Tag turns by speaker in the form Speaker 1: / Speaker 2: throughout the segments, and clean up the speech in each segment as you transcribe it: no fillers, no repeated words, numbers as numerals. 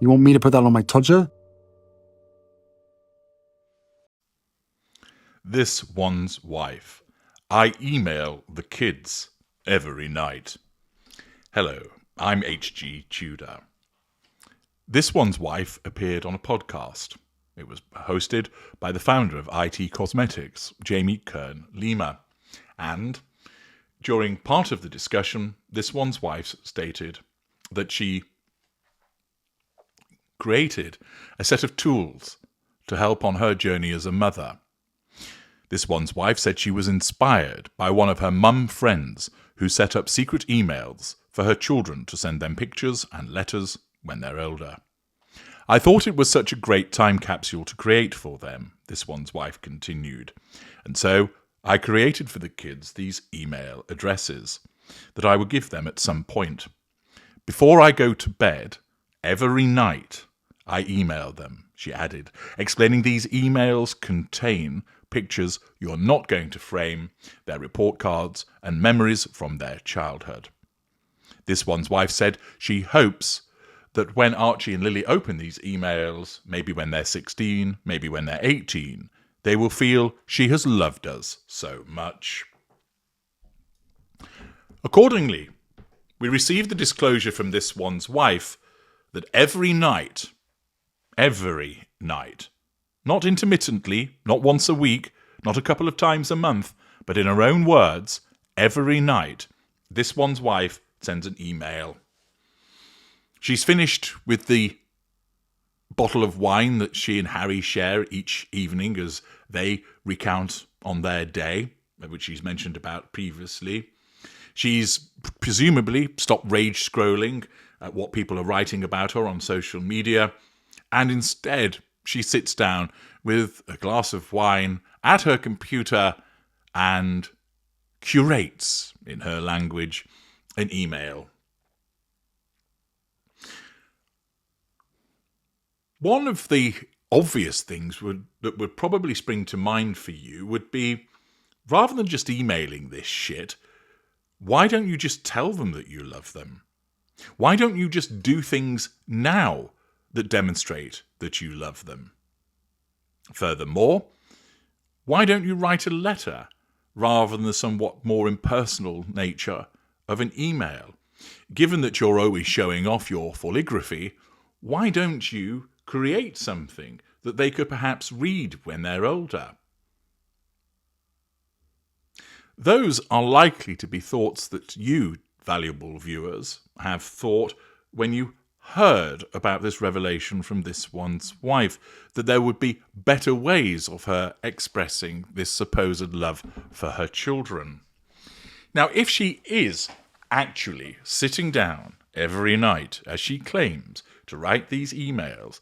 Speaker 1: You want me to put that on my todger?
Speaker 2: This one's wife. I email the kids every night. Hello, I'm H.G. Tudor. This one's wife appeared on a podcast. It was hosted by the founder of IT Cosmetics, Jamie Kern Lima. And during part of the discussion, this one's wife stated that she created a set of tools to help on her journey as a mother. This one's wife said she was inspired by one of her mum friends who set up secret emails for her children to send them pictures and letters when they're older. I thought it was such a great time capsule to create for them, this one's wife continued. And so I created for the kids these email addresses that I would give them at some point. Before I go to bed, every night, I email them, she added, explaining these emails contain pictures you're not going to frame, their report cards, and memories from their childhood. This one's wife said she hopes that when Archie and Lily open these emails, maybe when they're 16, maybe when they're 18, they will feel she has loved us so much. Accordingly, we received the disclosure from this one's wife that every night, not intermittently, not once a week, not a couple of times a month, but in her own words, every night, this one's wife sends an email. She's finished with the bottle of wine that she and Harry share each evening as they recount on their day, which she's mentioned about previously. She's presumably stopped rage scrolling at what people are writing about her on social media, and instead she sits down with a glass of wine at her computer and curates, in her language, an email. One of the obvious things that would probably spring to mind for you would be, rather than just emailing this shit, why don't you just tell them that you love them? Why don't you just do things now that demonstrate that you love them? Furthermore, why don't you write a letter rather than the somewhat more impersonal nature of an email? Given that you're always showing off your foligraphy, why don't you create something that they could perhaps read when they're older? Those are likely to be thoughts that you, valuable viewers, have thought when you heard about this revelation from this one's wife, that there would be better ways of her expressing this supposed love for her children. Now, if she is actually sitting down every night, as she claims, to write these emails,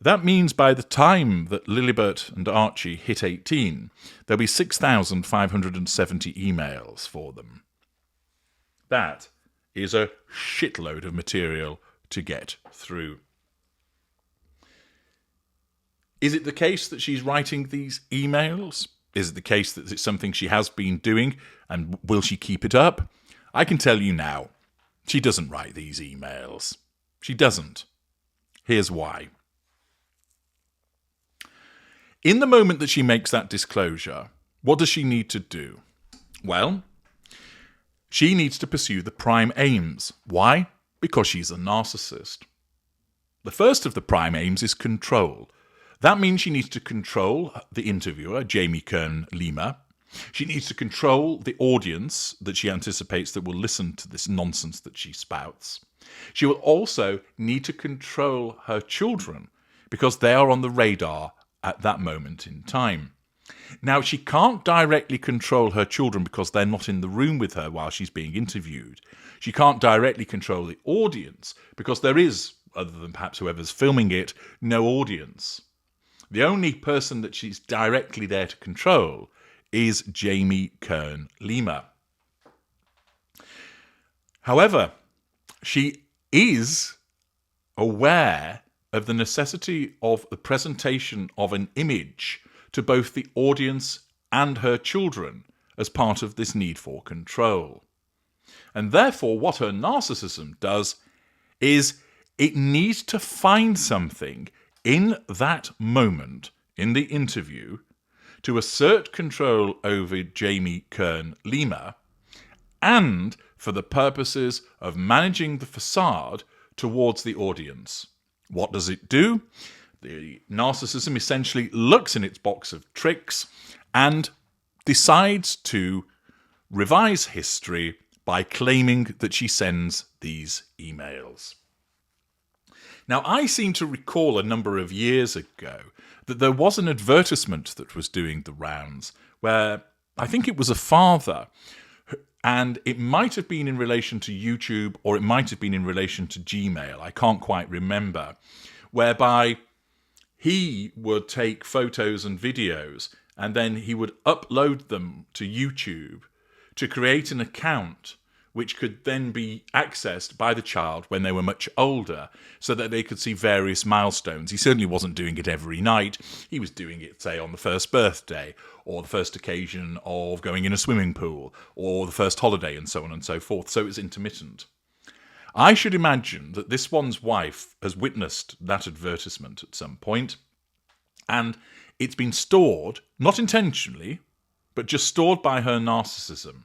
Speaker 2: that means by the time that Lilibert and Archie hit 18, there'll be 6,570 emails for them. That is a shitload of material to get through. Is it the case that she's writing these emails? Is it the case that it's something she has been doing, and will she keep it up? I can tell you now, she doesn't write these emails. She doesn't. Here's why. In the moment that she makes that disclosure, what does she need to do? Well, she needs to pursue the prime aims. Why? Because she's a narcissist. The first of the prime aims is control. That means she needs to control the interviewer, Jamie Kern Lima. She needs to control the audience that she anticipates that will listen to this nonsense that she spouts. She will also need to control her children because they are on the radar at that moment in time. Now, she can't directly control her children because they're not in the room with her while she's being interviewed. She can't directly control the audience because there is, other than perhaps whoever's filming it, no audience. The only person that she's directly there to control is Jamie Kern Lima. However, she is aware of the necessity of the presentation of an image to both the audience and her children as part of this need for control. And therefore, what her narcissism does is it needs to find something in that moment in the interview to assert control over Jamie Kern Lima, and for the purposes of managing the facade towards the audience. What does it do? The narcissism essentially looks in its box of tricks and decides to revise history by claiming that she sends these emails. Now, I seem to recall a number of years ago that there was an advertisement that was doing the rounds where I think it was a father, and it might have been in relation to YouTube or it might have been in relation to Gmail, I can't quite remember, whereby he would take photos and videos and then he would upload them to YouTube to create an account which could then be accessed by the child when they were much older so that they could see various milestones. He certainly wasn't doing it every night. He was doing it, say, on the first birthday or the first occasion of going in a swimming pool or the first holiday and so on and so forth. So it was intermittent. I should imagine that this one's wife has witnessed that advertisement at some point, and it's been stored, not intentionally, but just stored by her narcissism.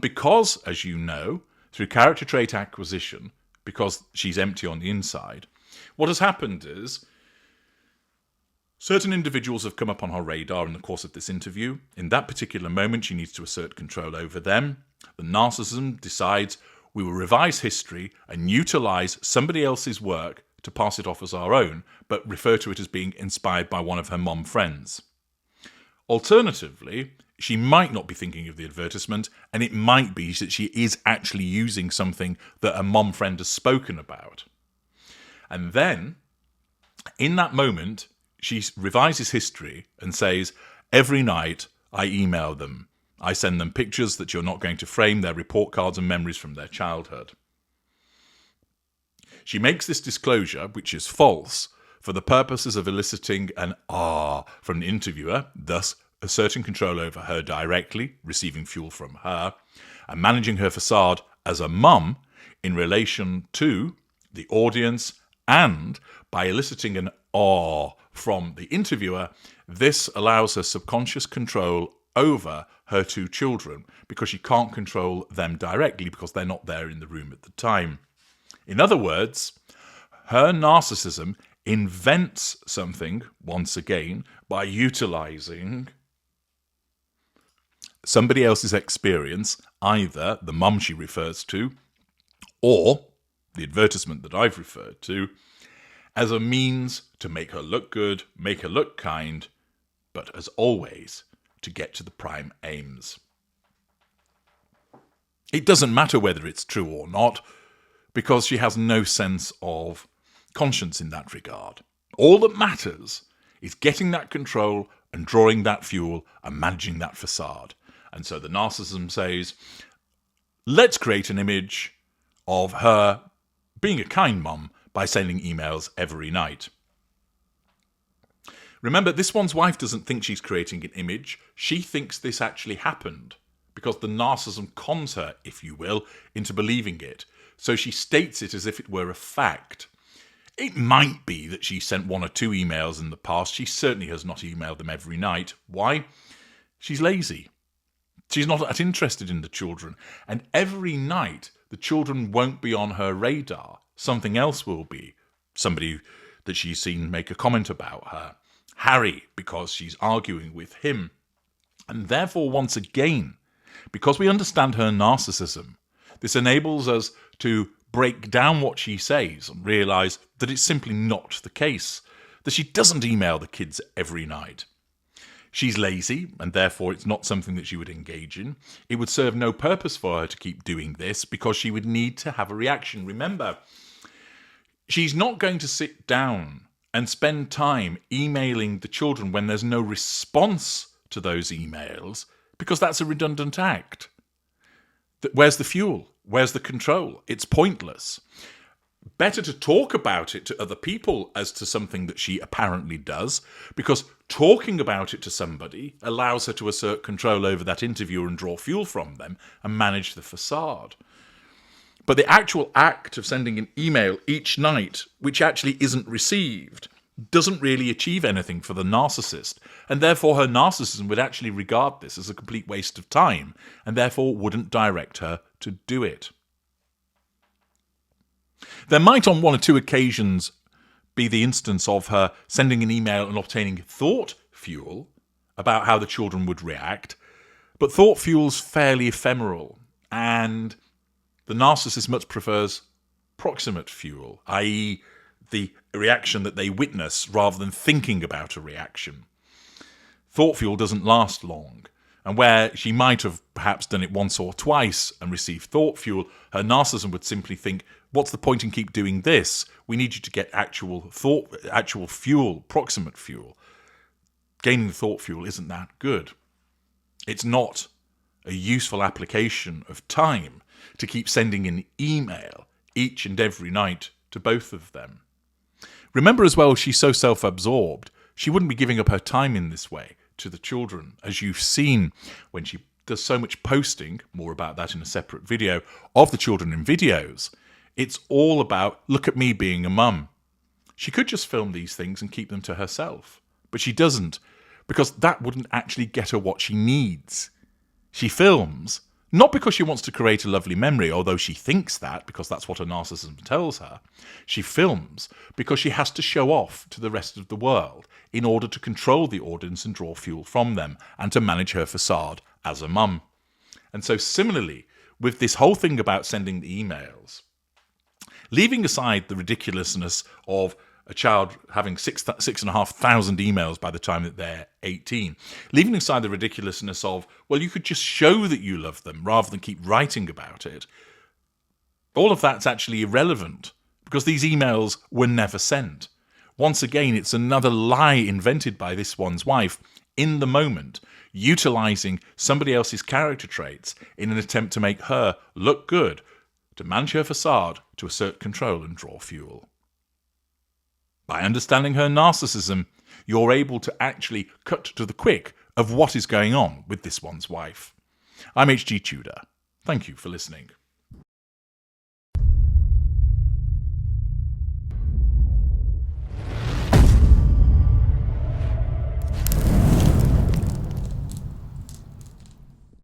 Speaker 2: Because, as you know, through character trait acquisition, because she's empty on the inside, what has happened is certain individuals have come up on her radar in the course of this interview. In that particular moment, she needs to assert control over them. The narcissism decides we will revise history and utilise somebody else's work to pass it off as our own, but refer to it as being inspired by one of her mom friends. Alternatively, she might not be thinking of the advertisement, and it might be that she is actually using something that a mom friend has spoken about. And then, in that moment, she revises history and says, every night I email them. I send them pictures that you're not going to frame, their report cards and memories from their childhood. She makes this disclosure, which is false, for the purposes of eliciting an "ah" from the interviewer, thus asserting control over her directly, receiving fuel from her, and managing her facade as a mum in relation to the audience, and by eliciting an "ah" from the interviewer, this allows her subconscious control over her two children because she can't control them directly because they're not there in the room at the time. In other words, her narcissism invents something, once again, by utilizing somebody else's experience, either the mum she refers to or the advertisement that I've referred to, as a means to make her look good, make her look kind, but as always, to get to the prime aims. It doesn't matter whether it's true or not, because she has no sense of conscience in that regard. All that matters is getting that control and drawing that fuel and managing that facade. And so the narcissism says, let's create an image of her being a kind mum by sending emails every night. Remember, this one's wife doesn't think she's creating an image. She thinks this actually happened because the narcissism cons her, if you will, into believing it. So she states it as if it were a fact. It might be that she sent one or two emails in the past. She certainly has not emailed them every night. Why? She's lazy. She's not that interested in the children. And every night, the children won't be on her radar. Something else will be. Somebody that she's seen make a comment about her. Harry, because she's arguing with him. And therefore, once again, because we understand her narcissism, this enables us to break down what she says and realise that it's simply not the case, that she doesn't email the kids every night. She's lazy, and therefore it's not something that she would engage in. It would serve no purpose for her to keep doing this because she would need to have a reaction. Remember, she's not going to sit down and spend time emailing the children when there's no response to those emails because that's a redundant act. Where's the fuel? Where's the control? It's pointless. Better to talk about it to other people as to something that she apparently does, because talking about it to somebody allows her to assert control over that interviewer and draw fuel from them and manage the facade. But the actual act of sending an email each night, which actually isn't received, doesn't really achieve anything for the narcissist, and therefore her narcissism would actually regard this as a complete waste of time, and therefore wouldn't direct her to do it. There might on one or two occasions be the instance of her sending an email and obtaining thought fuel about how the children would react, but thought fuel's fairly ephemeral, and the narcissist much prefers proximate fuel, i.e. the reaction that they witness rather than thinking about a reaction. Thought fuel doesn't last long, and where she might have perhaps done it once or twice and received thought fuel, her narcissism would simply think, what's the point in keep doing this? We need you to get actual fuel, proximate fuel. Gaining the thought fuel isn't that good. It's not a useful application of time to keep sending an email each and every night to both of them. Remember as well, she's so self-absorbed, she wouldn't be giving up her time in this way to the children, as you've seen when she does so much posting, more about that in a separate video, of the children in videos. It's all about, look at me being a mum. She could just film these things and keep them to herself, but she doesn't, because that wouldn't actually get her what she needs. She films, not because she wants to create a lovely memory, although she thinks that, because that's what her narcissism tells her. She films because she has to show off to the rest of the world in order to control the audience and draw fuel from them, and to manage her facade as a mum. And so similarly, with this whole thing about sending the emails, leaving aside the ridiculousness of a child having 6,500 emails by the time that they're 18. Leaving aside the ridiculousness of, well, you could just show that you love them rather than keep writing about it. All of that's actually irrelevant because these emails were never sent. Once again, it's another lie invented by this one's wife in the moment, utilizing somebody else's character traits in an attempt to make her look good, to manage her facade, to assert control and draw fuel. By understanding her narcissism, you're able to actually cut to the quick of what is going on with this one's wife. I'm H.G. Tudor. Thank you for listening.